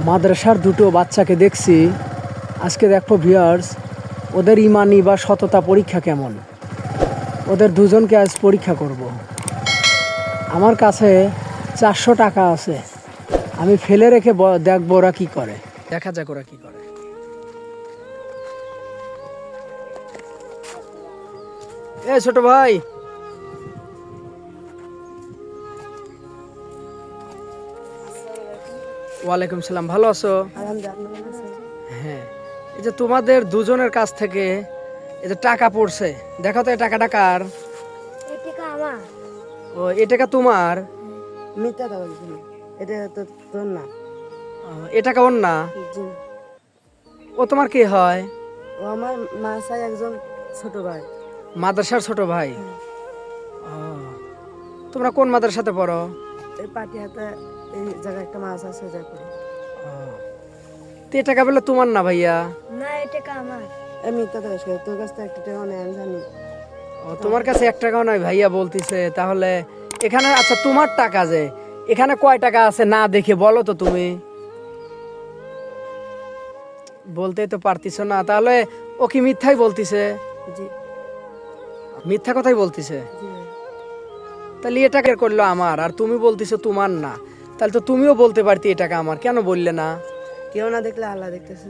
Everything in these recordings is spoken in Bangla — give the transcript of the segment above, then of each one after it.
মাদ্রাসার দুটো বাচ্চাকে দেখছি আজকে। দেখো ভিউয়ার্স, ওদের ইমানি বা সততা পরীক্ষা কেমন। ওদের দুজনকে আজ পরীক্ষা করব। আমার কাছে 400 টাকা আছে, আমি ফেলে রেখে দেখবো ওরা কি করে। দেখা যাক ওরা কি করে। এ ছোট ভাই, ওয়ালাইকুম সালাম। ভালো আছো? হ্যাঁ, এই যে তোমাদের দুজনের কাছ থেকে এই যে টাকা পড়ছে, দেখো তো এই টাকাটা কার? ও, এই টাকা তোমার? মিথ্যা দাও, এটা তো তোর না। এ টাকা ওর না? জি। ও তোমার কে হয়? ও আমার মাসায় একজন ছোট ভাই। মাদ্রাসার ছোট ভাই? ও, তোমরা কোন মাদ্রাসাতে পড়ো? এই পাটি হাতে এই জায়গায় একটা মাছ আছে, যা করে। তো এ টাকা বলে তোমার না ভাইয়া? না, এই টাকা আমার। এই মিথ্যা দাও, তোর কাছ থেকে একটা টাকা নেই, আমি জানি। ও, তোমার কাছে 1 টাকাও নয় ভাইয়া বলতিছে। তাহলে এখানে আচ্ছা তোমার টাকা যে এখানে কয় টাকা আছে না দেখে বলো তো তুমি। বলতেই তো পারতিস না, তাহলে ও কি মিথ্যাই বলতিছে? জি। মিথ্যা কথাই বলতিছে? জি। তাহলে এ টাকা করলো আমার, আর তুমি বলতিছো তোমার না। তাহলে তো তুমিও বলতে পারতি এ টাকা আমার, কেন বললে না? কেউ না দেখলে আল্লাহ দেখতেছে।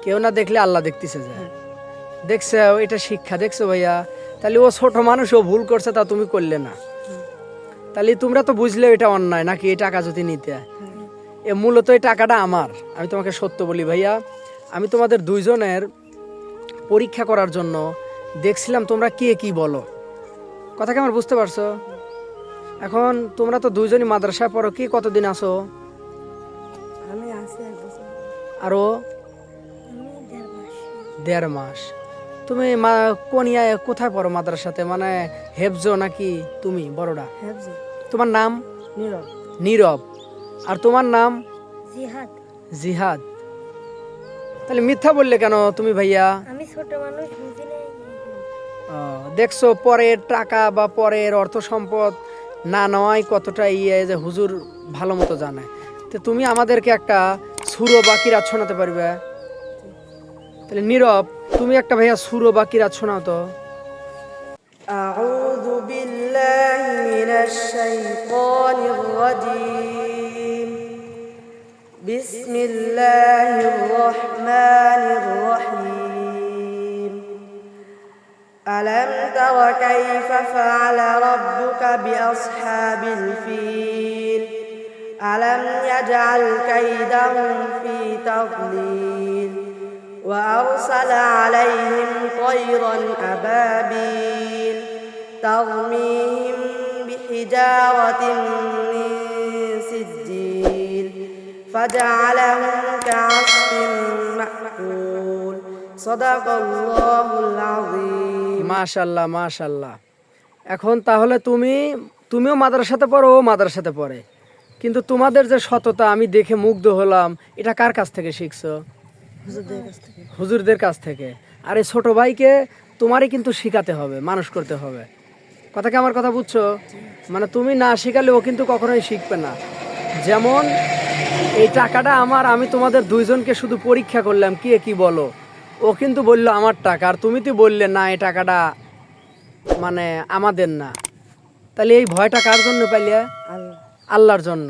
কেউ না দেখলে আল্লাহ দেখতেছে যে। দেখছো, এটা শিক্ষা। দেখছো ভাইয়া, তাহলে ও ছোট মানুষ, ও ভুল করছে, তা তুমি করলে না। তাহলে তোমরা তো বুঝলে এটা অন্যায় নাকি এই টাকা যদি নিতে। এ মূলত এই টাকাটা আমার। আমি তোমাকে সত্য বলি ভাইয়া, আমি তোমাদের দুইজনের পরীক্ষা করার জন্য দেখছিলাম তোমরা কে কি বলো। কথা কি আমার বুঝতে পারছো? এখন তোমরা তো দুইজনই মাদ্রাসায় পড়ো, কি কতদিন আসো? আমি আছি 1 বছর। আরো? আমি 1.5 মাস। 1.5 মাস। তুমি কোন কোথায় পড়ো মাদ্রাসাতে, মানে হেফজো নাকি তুমি বড়টা? হেফজি। তোমার নাম? নীরব। নীরব। আর তোমার নাম? জিহাদ। জিহাদ। তাহলে মিথ্যা বললে কেন তুমি ভাইয়া? আমি ছোট মানুষ, বুঝি না। দেখছো, পরের টাকা বা পরের অর্থ সম্পদ না নেওয়াই কতটা যে হুজুর ভালো মতো জানে। তো তুমি আমাদেরকে একটা সুরো বা কিরাত শোনাতে পারবে? তাহলে নীরব, তুমি একটা ভাইয়া সুরো বা কিরাত শোনাও তো। আউযু বিল্লাহি মিনাশ শাইতানির রাজীম। বিসমিল্লাহির রহমানির রহিম। আলাম তারা কাইফা ফাআলা রাব্বুকা বিআসহাবিল ফিল। আলাম ইয়াজআল কাইদাহুম ফি তাদলিল। وأرسل عليهم طيرا أبابيل ترميهم بحجارة من سجيل فجعلهم كعصف مأكول صدق الله العظيم. মাশাআল্লাহ মাশাআল্লাহ। এখন তাহলে তুমিও মাদ্রাসাতে পড়ো, ও মাদ্রাসাতে পড়ে, কিন্তু তোমাদের যে সততা আমি দেখে মুগ্ধ হলাম। এটা কার কাছ থেকে শিখছো? হুজুরদের কাছ থেকে। আর এই ছোট ভাইকে তোমারই কিন্তু শিখাতে হবে, মানুষ করতে হবে। কথা কি আমার কথা বুঝছো? মানে তুমি না শিখালে ও কিন্তু কখনোই শিখবে না। যেমন এই টাকাটা আমার, আমি তোমাদের দুইজনকে শুধু পরীক্ষা করলাম কে কি বলো। ও কিন্তু বললো আমার টাকা, আর তুমি তো বললে না এই টাকাটা মানে আমাদের না। তাহলে এই ভয়টা কার জন্য পাইলে? আল্লাহর জন্য।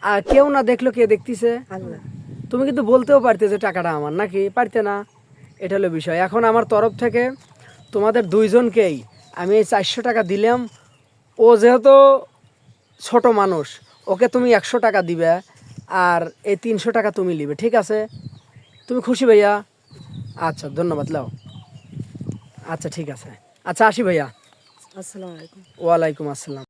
আর কেউ না দেখলো, কে দেখতেছে? আল্লাহ। তুমি কিন্তু বলতেও পারতে যে টাকাটা আমার, নাকি পারতে না? এটা হলো বিষয়। এখন আমার তরফ থেকে তোমাদের দুইজনকেই আমি এই 400 টাকা দিলাম। ও যেহেতু ছোট মানুষ, ওকে তুমি 100 টাকা দিবে, আর এই 300 টাকা তুমি নিবে, ঠিক আছে? তুমি খুশি ভাইয়া? আচ্ছা, ধন্যবাদ। লাও। আচ্ছা ঠিক আছে। আচ্ছা আসি ভাইয়া। আসসালামু আলাইকুম। ওয়ালাইকুম আসসালাম।